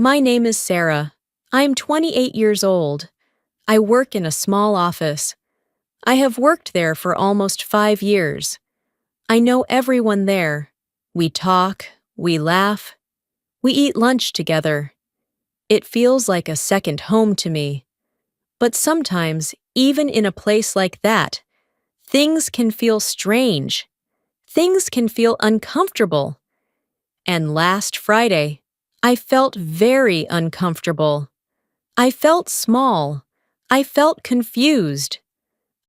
My name is Sarah. I'm 28 years old. I work in a small office. I have worked there for almost 5 years. I know everyone there. We talk, we laugh, we eat lunch together. It feels like a second home to me. But sometimes, even in a place like that, things can feel strange. Things can feel uncomfortable. And last Friday, I felt very uncomfortable. I felt small. I felt confused.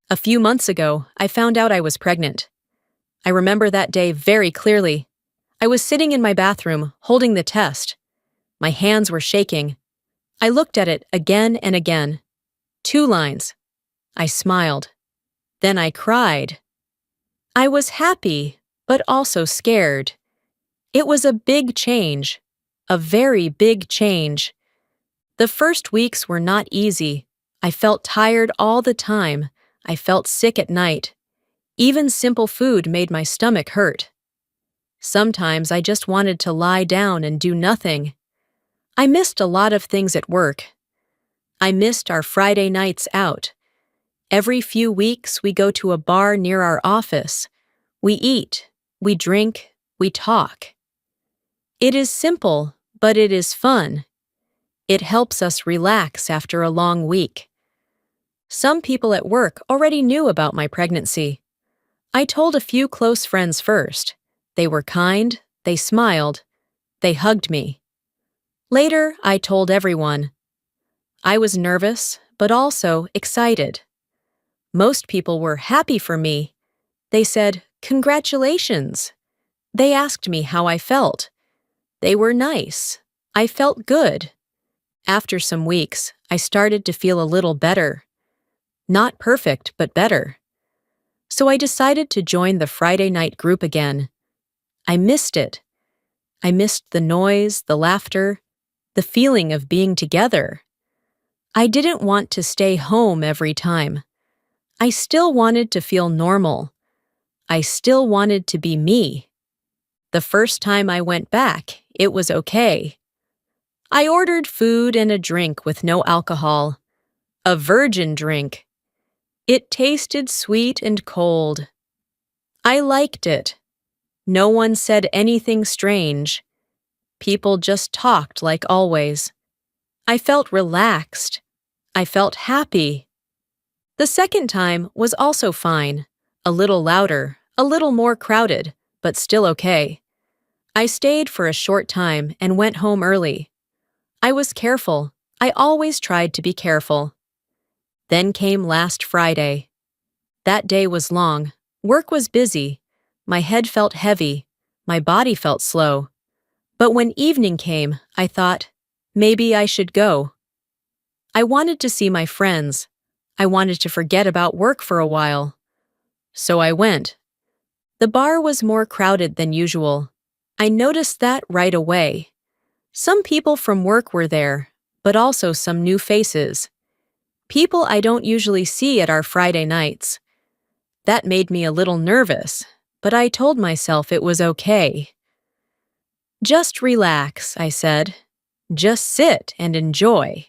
A few months ago, I found out I was pregnant. I remember that day very clearly. I was sitting in my bathroom, holding the test. My hands were shaking. I looked at it again and again. 2 lines. I smiled. Then I cried. I was happy, but also scared. It was a big change. A very big change. The first weeks were not easy. I felt tired all the time. I felt sick at night. Even simple food made my stomach hurt. Sometimes I just wanted to lie down and do nothing. I missed a lot of things at work. I missed our Friday nights out. Every few weeks we go to a bar near our office. We eat, we drink, we talk. It is simple, but it is fun. It helps us relax after a long week. Some people at work already knew about my pregnancy. I told a few close friends first. They were kind, they smiled, they hugged me. Later, I told everyone. I was nervous, but also excited. Most people were happy for me. They said, "Congratulations." They asked me how I felt. They were nice. I felt good. After some weeks, I started to feel a little better. Not perfect, but better. So I decided to join the Friday night group again. I missed it. I missed the noise, the laughter, the feeling of being together. I didn't want to stay home every time. I still wanted to feel normal. I still wanted to be me. The first time I went back, it was okay. I ordered food and a drink with no alcohol. A virgin drink. It tasted sweet and cold. I liked it. No one said anything strange. People just talked like always. I felt relaxed. I felt happy. The second time was also fine. A little louder, a little more crowded, but still okay. I stayed for a short time and went home early. I was careful. I always tried to be careful. Then came last Friday. That day was long. Work was busy. My head felt heavy. My body felt slow. But when evening came, I thought, maybe I should go. I wanted to see my friends. I wanted to forget about work for a while. So I went. The bar was more crowded than usual. I noticed that right away. Some people from work were there, but also some new faces. People I don't usually see at our Friday nights. That made me a little nervous, but I told myself it was okay. Just relax, I said. Just sit and enjoy.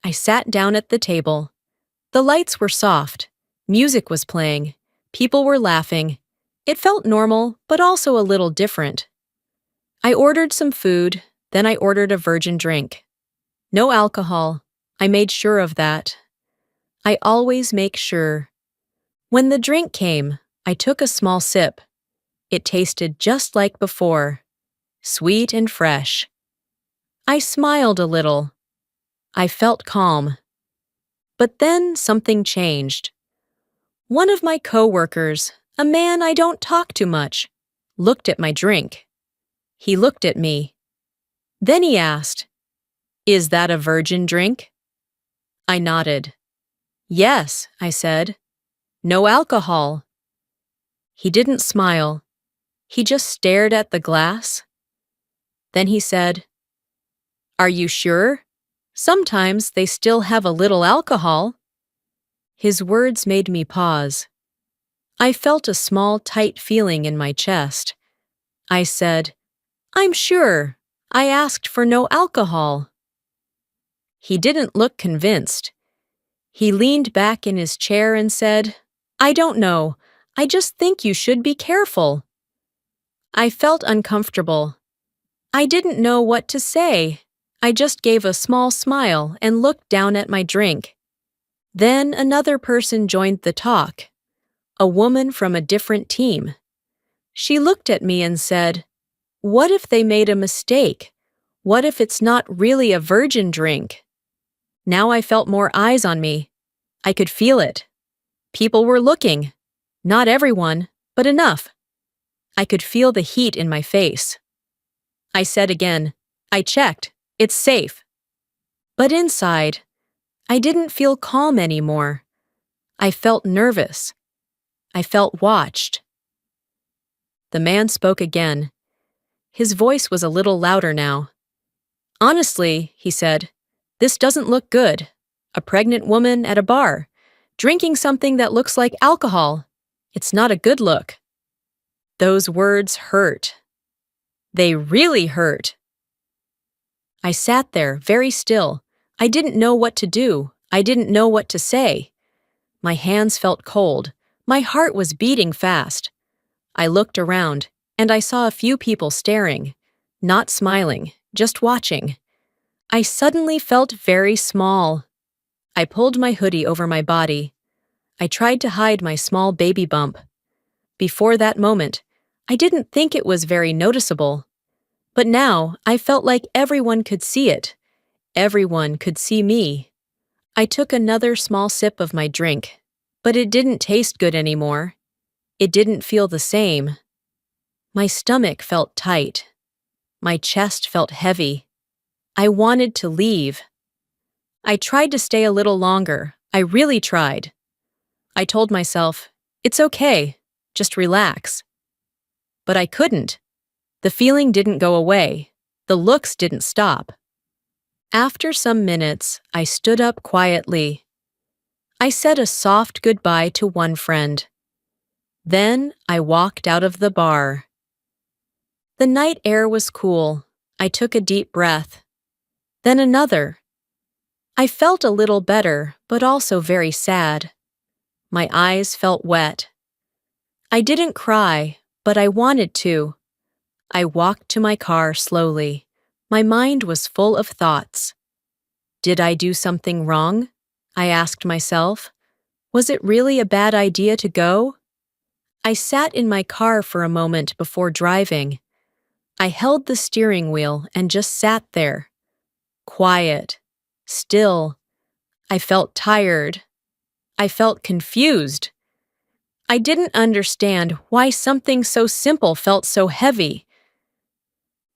I sat down at the table. The lights were soft. Music was playing. People were laughing. It felt normal, but also a little different. I ordered some food, then I ordered a virgin drink. No alcohol. I made sure of that. I always make sure. When the drink came, I took a small sip. It tasted just like before, sweet and fresh. I smiled a little. I felt calm. But then something changed. One of my coworkers, a man I don't talk to much, looked at my drink. He looked at me. Then he asked, "Is that a virgin drink?" I nodded. "Yes," I said. "No alcohol." He didn't smile. He just stared at the glass. Then he said, "Are you sure? Sometimes they still have a little alcohol." His words made me pause. I felt a small, tight feeling in my chest. I said, "I'm sure. I asked for no alcohol. He didn't look convinced. He leaned back in his chair and said, I don't know. I just think you should be careful. I felt uncomfortable. I didn't know what to say. I just gave a small smile and looked down at my drink. Then another person joined the talk, a woman from a different team. She looked at me and said, What if they made a mistake? What if it's not really a virgin drink? Now I felt more eyes on me. I could feel it. People were looking. Not everyone, but enough. I could feel the heat in my face. I said again, I checked. It's safe. But inside, I didn't feel calm anymore. I felt nervous. I felt watched. The man spoke again. His voice was a little louder now. Honestly, he said, this doesn't look good. A pregnant woman at a bar, drinking something that looks like alcohol. It's not a good look. Those words hurt. They really hurt. I sat there, very still. I didn't know what to do. I didn't know what to say. My hands felt cold. My heart was beating fast. I looked around, and I saw a few people staring, not smiling, just watching. I suddenly felt very small. I pulled my hoodie over my body. I tried to hide my small baby bump. Before that moment, I didn't think it was very noticeable. But now, I felt like everyone could see it. Everyone could see me. I took another small sip of my drink, but it didn't taste good anymore. It didn't feel the same. My stomach felt tight. My chest felt heavy. I wanted to leave. I tried to stay a little longer. I really tried. I told myself, it's okay, just relax. But I couldn't. The feeling didn't go away. The looks didn't stop. After some minutes, I stood up quietly. I said a soft goodbye to one friend. Then I walked out of the bar. The night air was cool. I took a deep breath. Then another. I felt a little better, but also very sad. My eyes felt wet. I didn't cry, but I wanted to. I walked to my car slowly. My mind was full of thoughts. Did I do something wrong? I asked myself. Was it really a bad idea to go? I sat in my car for a moment before driving. I held the steering wheel and just sat there. Quiet. Still. I felt tired. I felt confused. I didn't understand why something so simple felt so heavy.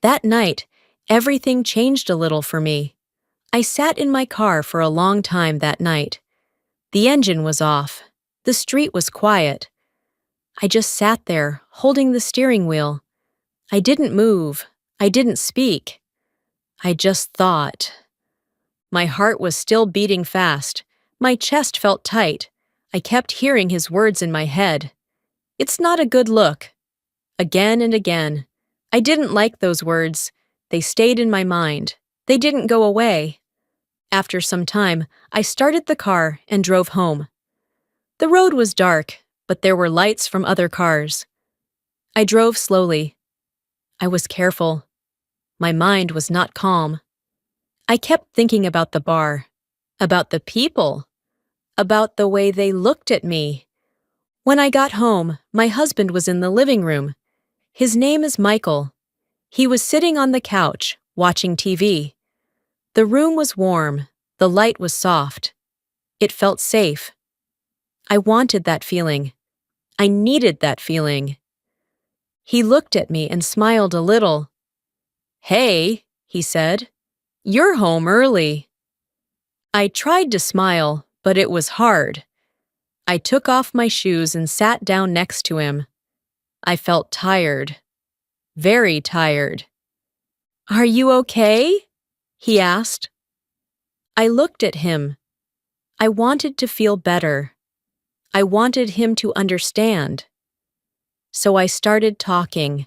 That night, everything changed a little for me. I sat in my car for a long time that night. The engine was off. The street was quiet. I just sat there, holding the steering wheel. I didn't move. I didn't speak. I just thought. My heart was still beating fast. My chest felt tight. I kept hearing his words in my head. It's not a good look. Again and again. I didn't like those words. They stayed in my mind. They didn't go away. After some time, I started the car and drove home. The road was dark, but there were lights from other cars. I drove slowly. I was careful. My mind was not calm. I kept thinking about the bar, about the people, about the way they looked at me. When I got home, my husband was in the living room. His name is Michael. He was sitting on the couch, watching TV. The room was warm. The light was soft. It felt safe. I wanted that feeling. I needed that feeling. He looked at me and smiled a little. Hey, he said, you're home early. I tried to smile, but it was hard. I took off my shoes and sat down next to him. I felt tired. Very tired. Are you okay? He asked. I looked at him. I wanted to feel better. I wanted him to understand. So I started talking.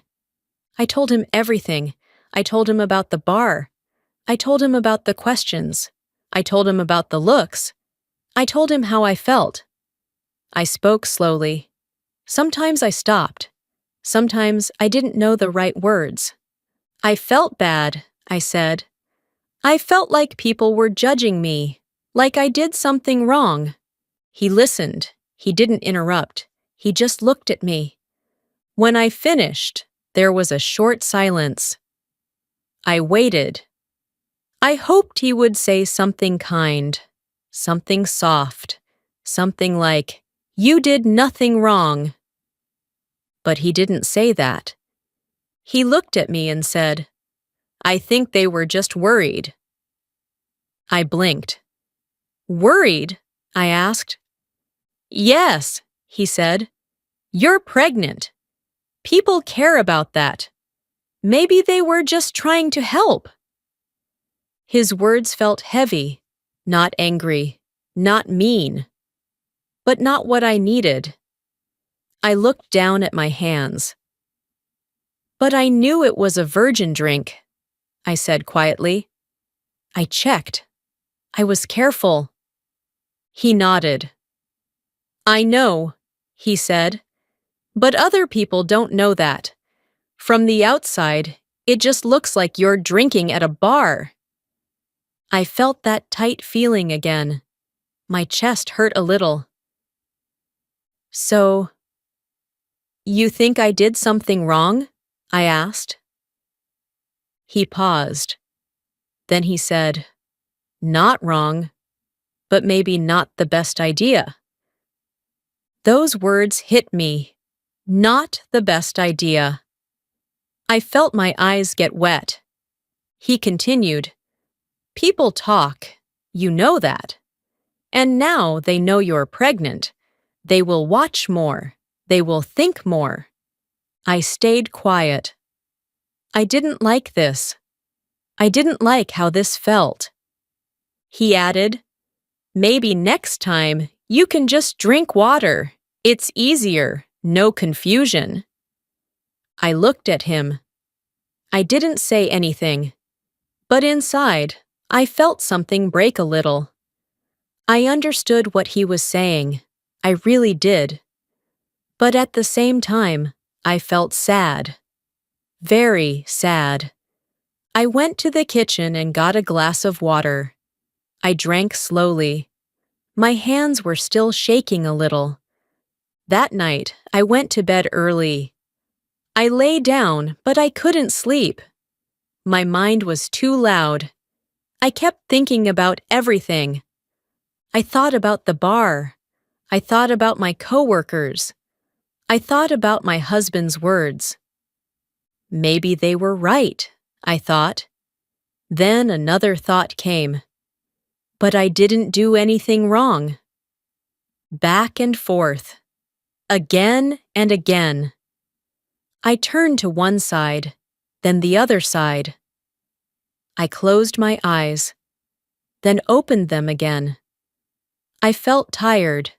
I told him everything. I told him about the bar. I told him about the questions. I told him about the looks. I told him how I felt. I spoke slowly. Sometimes I stopped. Sometimes I didn't know the right words. I felt bad, I said. I felt like people were judging me, like I did something wrong. He listened. He didn't interrupt. He just looked at me. When I finished, there was a short silence. I waited. I hoped he would say something kind, something soft, something like, "You did nothing wrong." But he didn't say that. He looked at me and said, "I think they were just worried." I blinked. "Worried?" I asked. "Yes," he said. "You're pregnant. People care about that. Maybe they were just trying to help." His words felt heavy, not angry, not mean, but not what I needed. I looked down at my hands. "But I knew it was a virgin drink," I said quietly. "I checked. I was careful." He nodded. "I know," he said, "but other people don't know that. From the outside, it just looks like you're drinking at a bar." I felt that tight feeling again. My chest hurt a little. "So, you think I did something wrong?" I asked. He paused. Then he said, "Not wrong, but maybe not the best idea." Those words hit me. Not the best idea. I felt my eyes get wet. He continued, "People talk. You know that. And now they know you're pregnant. They will watch more. They will think more." I stayed quiet. I didn't like this. I didn't like how this felt. He added, "Maybe next time you can just drink water. It's easier, no confusion." I looked at him. I didn't say anything, but inside, I felt something break a little. I understood what he was saying. I really did. But at the same time, I felt sad. Very sad. I went to the kitchen and got a glass of water. I drank slowly. My hands were still shaking a little. That night, I went to bed early. I lay down, but I couldn't sleep. My mind was too loud. I kept thinking about everything. I thought about the bar. I thought about my coworkers. I thought about my husband's words. Maybe they were right, I thought. Then another thought came. But I didn't do anything wrong. Back and forth. Again and again. I turned to one side, then the other side. I closed my eyes, then opened them again. I felt tired,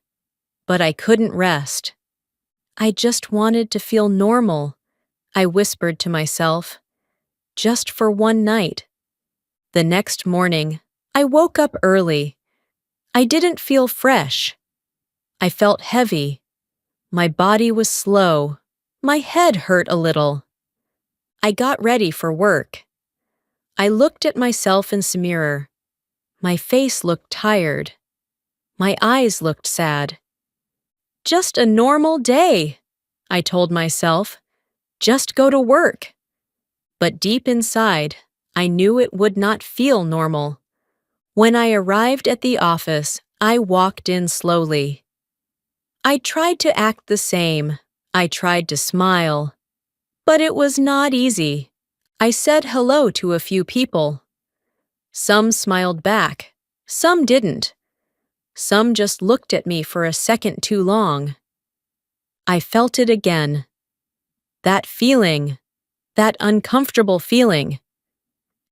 but I couldn't rest. I just wanted to feel normal, I whispered to myself, just for one night. The next morning, I woke up early. I didn't feel fresh. I felt heavy. My body was slow. My head hurt a little. I got ready for work. I looked at myself in the mirror. My face looked tired. My eyes looked sad. Just a normal day, I told myself. Just go to work. But deep inside, I knew it would not feel normal. When I arrived at the office, I walked in slowly. I tried to act the same. I tried to smile. But it was not easy. I said hello to a few people. Some smiled back. Some didn't. Some just looked at me for a second too long. I felt it again. That feeling. That uncomfortable feeling.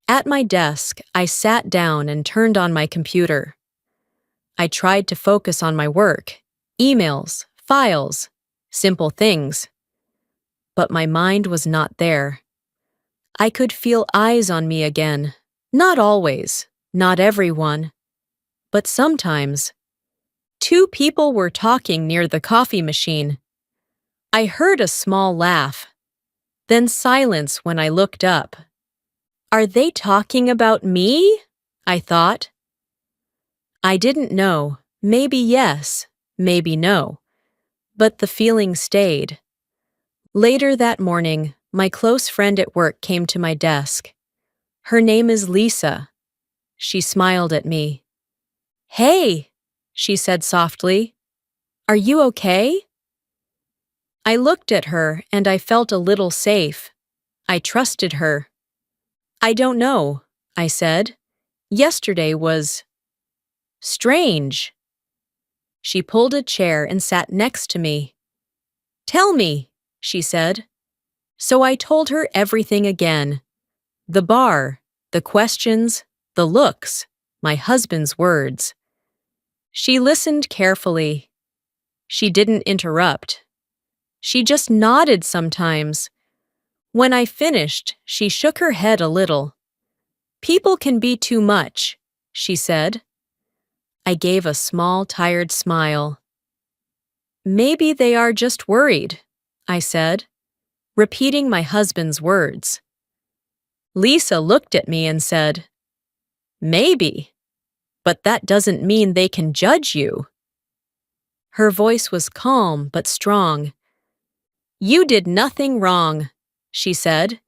At my desk, I sat down and turned on my computer. I tried to focus on my work, emails, files, simple things. But my mind was not there. I could feel eyes on me again. Not always, not everyone, but sometimes. Two people were talking near the coffee machine. I heard a small laugh, then silence when I looked up. Are they talking about me? I thought. I didn't know. Maybe yes, maybe no. But the feeling stayed. Later that morning, my close friend at work came to my desk. Her name is Lisa. She smiled at me. Hey, she said softly. Are you okay? I looked at her and I felt a little safe. I trusted her. I don't know, I said. Yesterday was strange. She pulled a chair and sat next to me. Tell me, she said. So I told her everything again. The bar, the questions, the looks, my husband's words. She listened carefully. She didn't interrupt. She just nodded sometimes. When I finished, she shook her head a little. People can be too much, she said. I gave a small, tired smile. Maybe they are just worried, I said, repeating my husband's words. Lisa looked at me and said, Maybe, but that doesn't mean they can judge you. Her voice was calm but strong. You did nothing wrong, she said.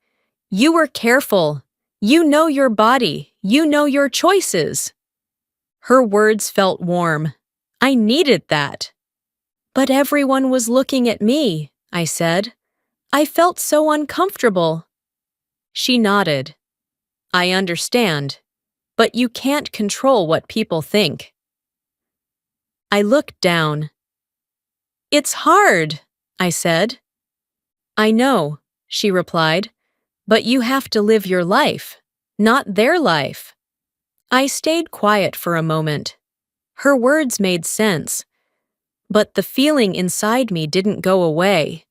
You were careful. You know your body. You know your choices. Her words felt warm. I needed that. But everyone was looking at me, I said. I felt so uncomfortable. She nodded. I understand, but you can't control what people think. I looked down. It's hard, I said. I know, she replied, but you have to live your life, not their life. I stayed quiet for a moment. Her words made sense, but the feeling inside me didn't go away.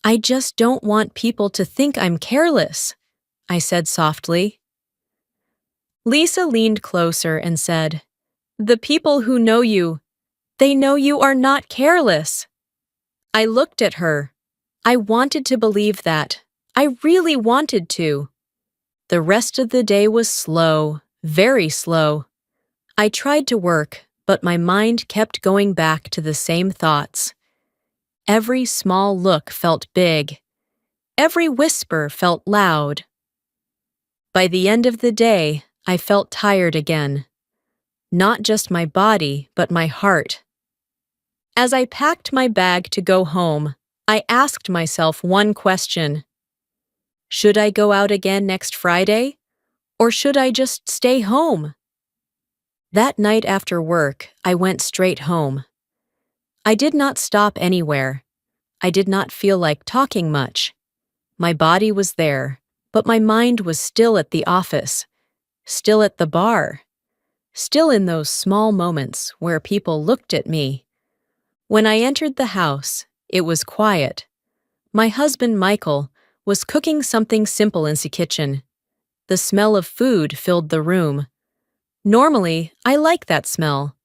I just don't want people to think I'm careless, I said softly. Lisa leaned closer and said, The people who know you, they know you are not careless. I looked at her. I wanted to believe that. I really wanted to. The rest of the day was slow, very slow. I tried to work, but my mind kept going back to the same thoughts. Every small look felt big. Every whisper felt loud. By the end of the day, I felt tired again. Not just my body, but my heart. As I packed my bag to go home, I asked myself one question. Should I go out again next Friday? Or should I just stay home? That night after work, I went straight home. I did not stop anywhere. I did not feel like talking much. My body was there, but my mind was still at the office, still at the bar, still in those small moments where people looked at me. When I entered the house, it was quiet. My husband, Michael, was cooking something simple in the kitchen. The smell of food filled the room. Normally, I like that smell.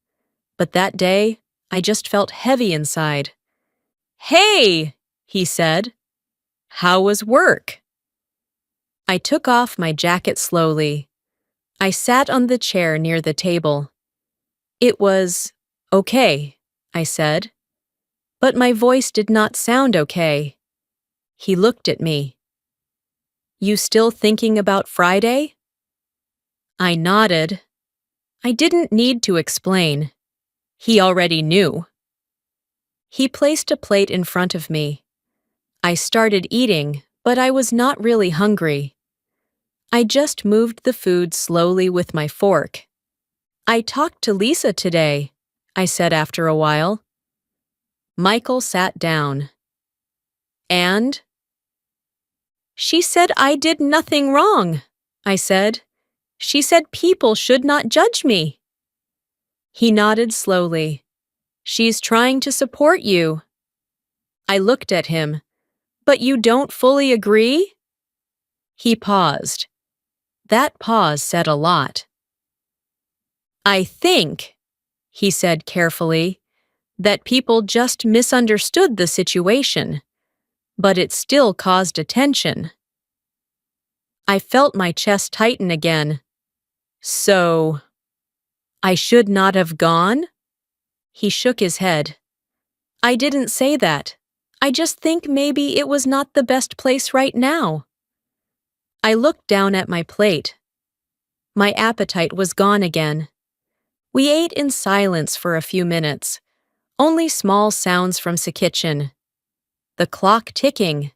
But that day, I just felt heavy inside. Hey, he said. How was work? I took off my jacket slowly. I sat on the chair near the table. It was okay, I said. But my voice did not sound okay. He looked at me. You still thinking about Friday? I nodded. I didn't need to explain. He already knew. He placed a plate in front of me. I started eating, but I was not really hungry. I just moved the food slowly with my fork. I talked to Lisa today, I said after a while. Michael sat down. And? She said I did nothing wrong, I said. She said people should not judge me. He nodded slowly. She's trying to support you. I looked at him. But you don't fully agree? He paused. That pause said a lot. I think, he said carefully, that people just misunderstood the situation, but it still caused attention. I felt my chest tighten again. So, I should not have gone? He shook his head. I didn't say that. I just think maybe it was not the best place right now. I looked down at my plate. My appetite was gone again. We ate in silence for a few minutes, only small sounds from the kitchen. The clock ticking,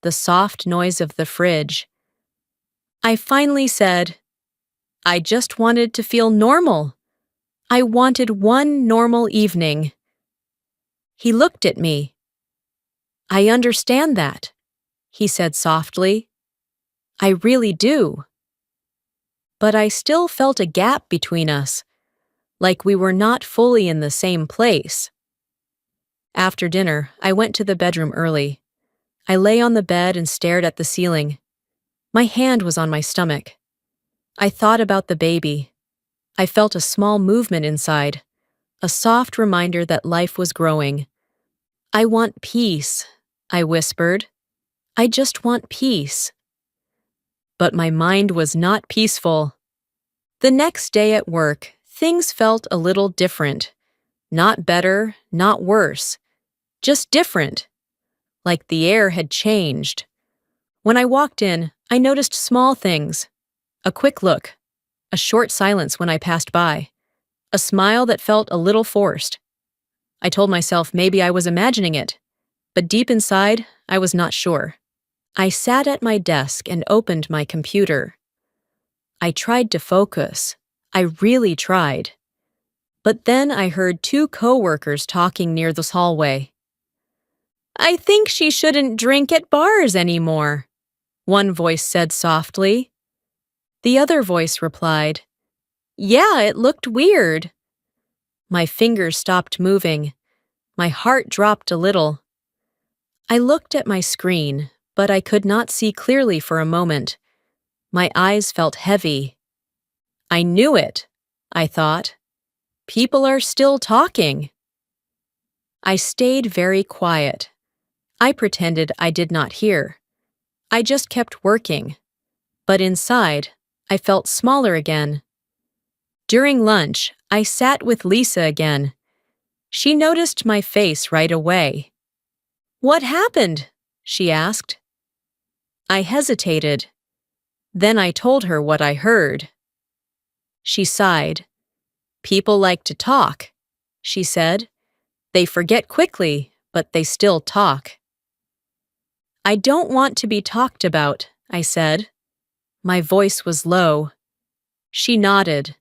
the soft noise of the fridge. I finally said, I just wanted to feel normal. I wanted one normal evening. He looked at me. I understand that, he said softly. I really do. But I still felt a gap between us, like we were not fully in the same place. After dinner, I went to the bedroom early. I lay on the bed and stared at the ceiling. My hand was on my stomach. I thought about the baby. I felt a small movement inside, a soft reminder that life was growing. I want peace, I whispered. I just want peace. But my mind was not peaceful. The next day at work, things felt a little different. Not better, not worse. Just different. Like the air had changed. When I walked in, I noticed small things. A quick look. A short silence when I passed by. A smile that felt a little forced. I told myself maybe I was imagining it, but deep inside, I was not sure. I sat at my desk and opened my computer. I tried to focus. I really tried. But then I heard two coworkers talking near this hallway. I think she shouldn't drink at bars anymore, one voice said softly. The other voice replied, Yeah, it looked weird. My fingers stopped moving. My heart dropped a little. I looked at my screen, but I could not see clearly for a moment. My eyes felt heavy. I knew it, I thought. People are still talking. I stayed very quiet. I pretended I did not hear. I just kept working. But inside, I felt smaller again. During lunch, I sat with Lisa again. She noticed my face right away. What happened? She asked. I hesitated. Then I told her what I heard. She sighed. People like to talk, she said. They forget quickly, but they still talk. I don't want to be talked about, I said. My voice was low. She nodded.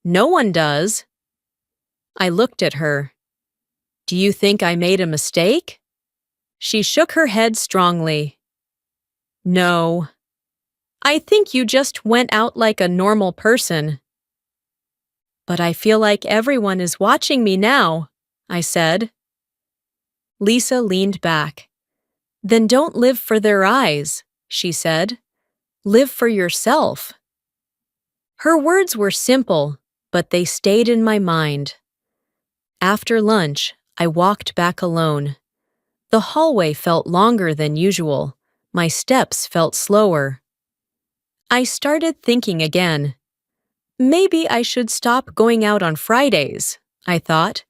No one does. I looked at her. Do you think I made a mistake? She shook her head strongly. No. I think you just went out like a normal person. But I feel like everyone is watching me now, I said. Lisa leaned back. Then don't live for their eyes, she said. Live for yourself. Her words were simple, but they stayed in my mind. After lunch, I walked back alone. The hallway felt longer than usual. My steps felt slower. I started thinking again. Maybe I should stop going out on Fridays, I thought.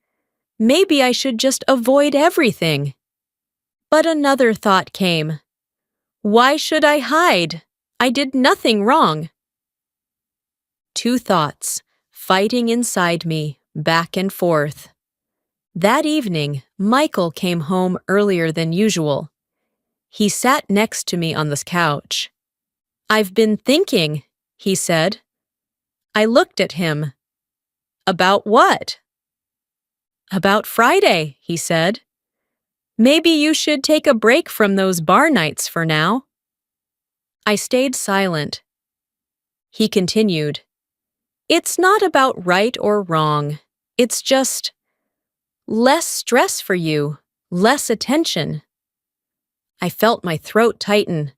Maybe I should just avoid everything. But another thought came. Why should I hide? I did nothing wrong. Two thoughts, fighting inside me, back and forth. That evening, Michael came home earlier than usual. He sat next to me on the couch. I've been thinking, he said. I looked at him. About what? About Friday, he said. Maybe you should take a break from those bar nights for now. I stayed silent. He continued. It's not about right or wrong. It's just less stress for you, less attention. I felt my throat tighten.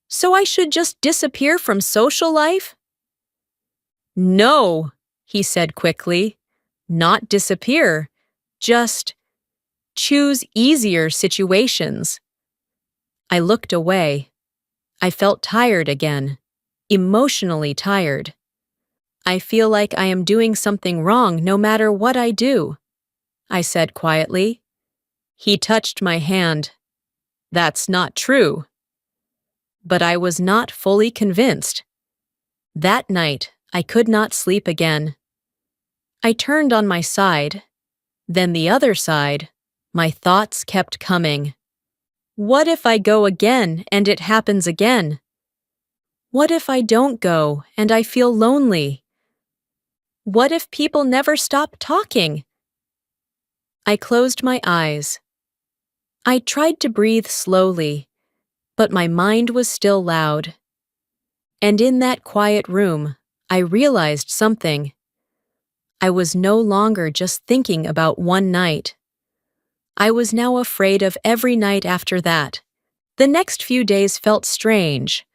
So I should just disappear from social life? No, he said quickly. Not disappear. Just choose easier situations. I looked away. I felt tired again. Emotionally tired. I feel like I am doing something wrong no matter what I do, I said quietly. He touched my hand. That's not true. But I was not fully convinced. That night, I could not sleep again. I turned on my side. Then the other side. My thoughts kept coming. What if I go again and it happens again? What if I don't go and I feel lonely? What if people never stop talking? I closed my eyes. I tried to breathe slowly, but my mind was still loud. And in that quiet room, I realized something. I was no longer just thinking about one night. I was now afraid of every night after that. The next few days felt strange.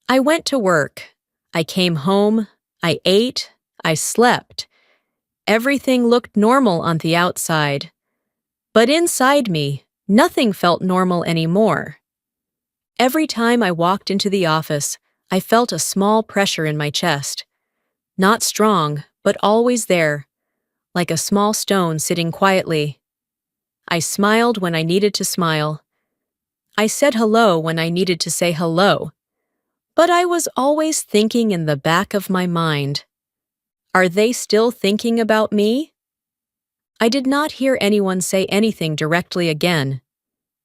I went to work. I came home. I ate. I slept. Everything looked normal on the outside. But inside me, nothing felt normal anymore. Every time I walked into the office, I felt a small pressure in my chest. Not strong, but always there, like a small stone sitting quietly. I smiled when I needed to smile. I said hello when I needed to say hello. But I was always thinking in the back of my mind, are they still thinking about me? I did not hear anyone say anything directly again.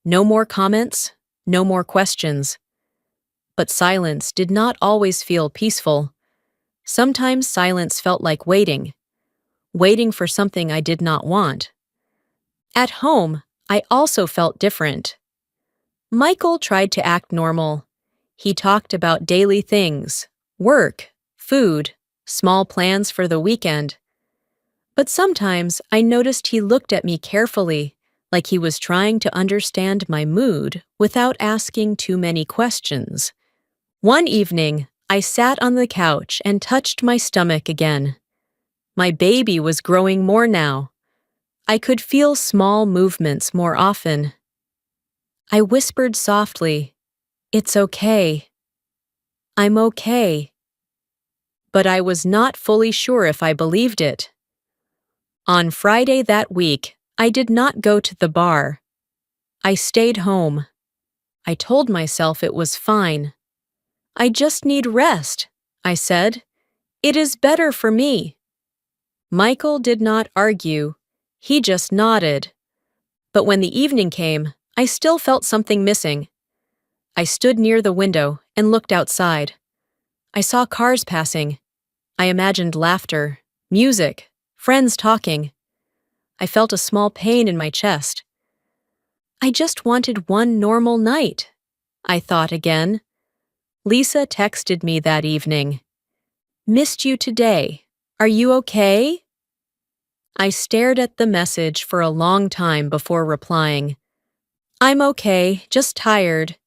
No more comments, no more questions. But silence did not always feel peaceful. Sometimes silence felt like waiting for something I did not want. At home, I also felt different. Michael tried to act normal. He talked about daily things, work, food, small plans for the weekend. But sometimes I noticed he looked at me carefully, like he was trying to understand my mood without asking too many questions. One evening, I sat on the couch and touched my stomach again. My baby was growing more now. I could feel small movements more often. I whispered softly, "It's okay. I'm okay." But I was not fully sure if I believed it. On Friday that week, I did not go to the bar. I stayed home. I told myself it was fine. I just need rest, I said. It is better for me. Michael did not argue. He just nodded. But when the evening came, I still felt something missing. I stood near the window and looked outside. I saw cars passing. I imagined laughter, music, friends talking. I felt a small pain in my chest. I just wanted one normal night, I thought again. Lisa texted me that evening. "Missed you today. Are you okay?" I stared at the message for a long time before replying. "I'm okay, just tired."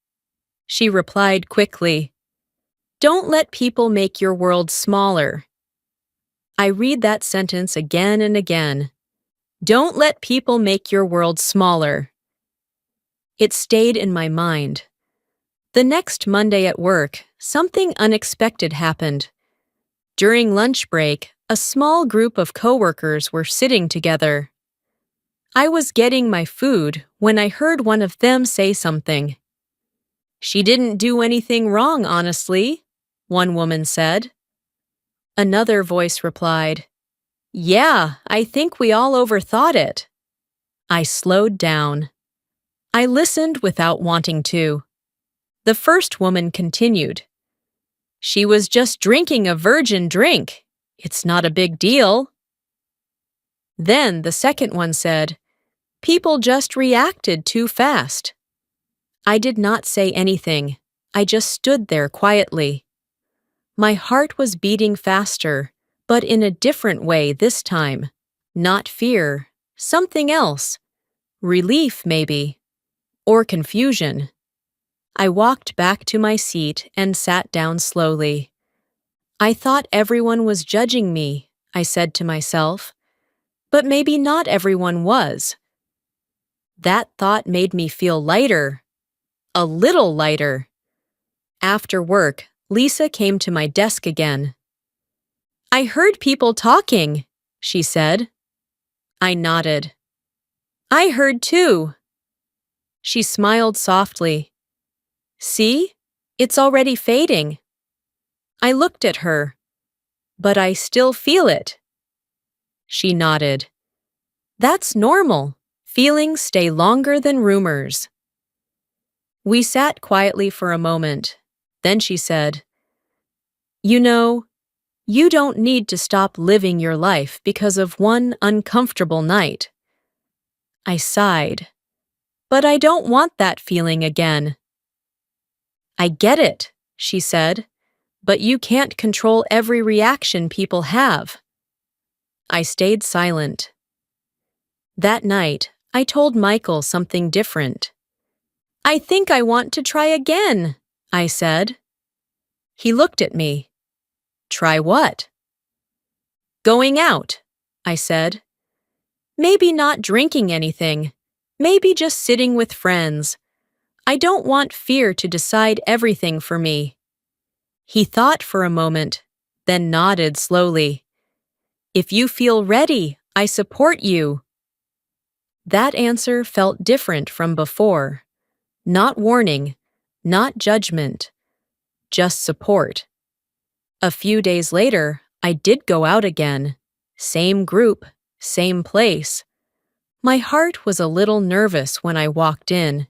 She replied quickly. "Don't let people make your world smaller." I read that sentence again and again. Don't let people make your world smaller. It stayed in my mind. The next Monday at work, something unexpected happened. During lunch break, a small group of coworkers were sitting together. I was getting my food when I heard one of them say something. "She didn't do anything wrong, honestly," one woman said. Another voice replied, "Yeah, I think we all overthought it." I slowed down. I listened without wanting to. The first woman continued, "She was just drinking a virgin drink. It's not a big deal." Then the second one said, "People just reacted too fast." I did not say anything. I just stood there quietly. My heart was beating faster, but in a different way this time. Not fear, something else. Relief, maybe. Or confusion. I walked back to my seat and sat down slowly. I thought everyone was judging me, I said to myself. But maybe not everyone was. That thought made me feel lighter. A little lighter. After work, Lisa came to my desk again. I heard people talking, she said. I nodded. I heard too. She smiled softly. See? It's already fading. I looked at her. But I still feel it. She nodded. That's normal. Feelings stay longer than rumors. We sat quietly for a moment. Then she said, You know, you don't need to stop living your life because of one uncomfortable night. I sighed. But I don't want that feeling again. I get it, she said, but you can't control every reaction people have. I stayed silent. That night, I told Michael something different. I think I want to try again, I said. He looked at me. Try what? Going out, I said. Maybe not drinking anything. Maybe just sitting with friends. I don't want fear to decide everything for me. He thought for a moment, then nodded slowly. If you feel ready, I support you. That answer felt different from before. Not warning, not judgment, just support. A few days later, I did go out again. Same group, same place. My heart was a little nervous when I walked in.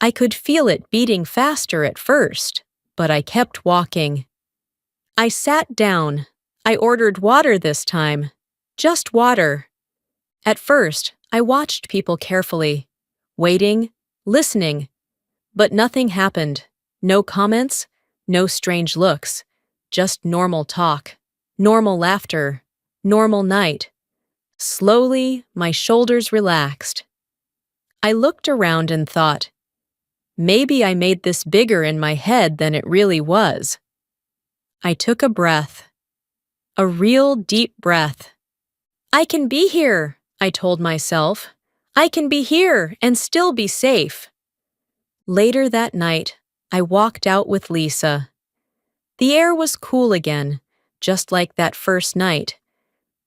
I could feel it beating faster at first, but I kept walking. I sat down. I ordered water this time. Just water. At first, I watched people carefully, waiting, listening. But nothing happened. No comments, no strange looks. Just normal talk, normal laughter, normal night. Slowly, my shoulders relaxed. I looked around and thought, maybe I made this bigger in my head than it really was. I took a breath. A real deep breath. I can be here, I told myself. I can be here and still be safe. Later that night, I walked out with Lisa. The air was cool again, just like that first night.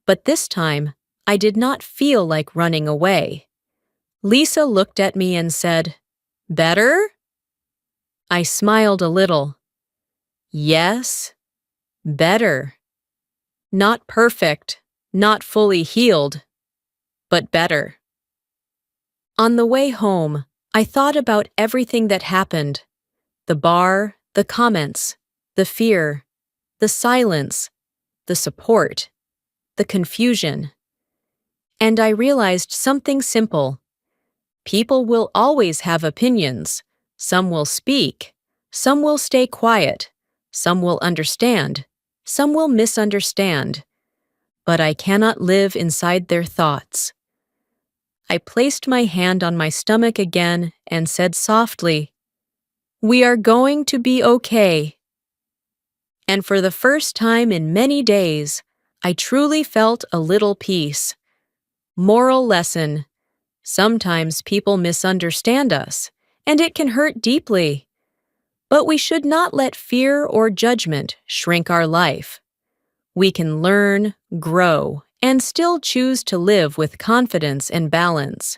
But this time, I did not feel like running away. Lisa looked at me and said, Better? I smiled a little. Yes, better. Not perfect, not fully healed, but better. On the way home, I thought about everything that happened. The bar, the comments, the fear, the silence, the support, the confusion. And I realized something simple. People will always have opinions. Some will speak. Some will stay quiet. Some will understand. Some will misunderstand. But I cannot live inside their thoughts. I placed my hand on my stomach again and said softly, We are going to be okay. And for the first time in many days, I truly felt a little peace. Moral lesson. Sometimes people misunderstand us, and it can hurt deeply. But we should not let fear or judgment shrink our life. We can learn, grow, and still choose to live with confidence and balance.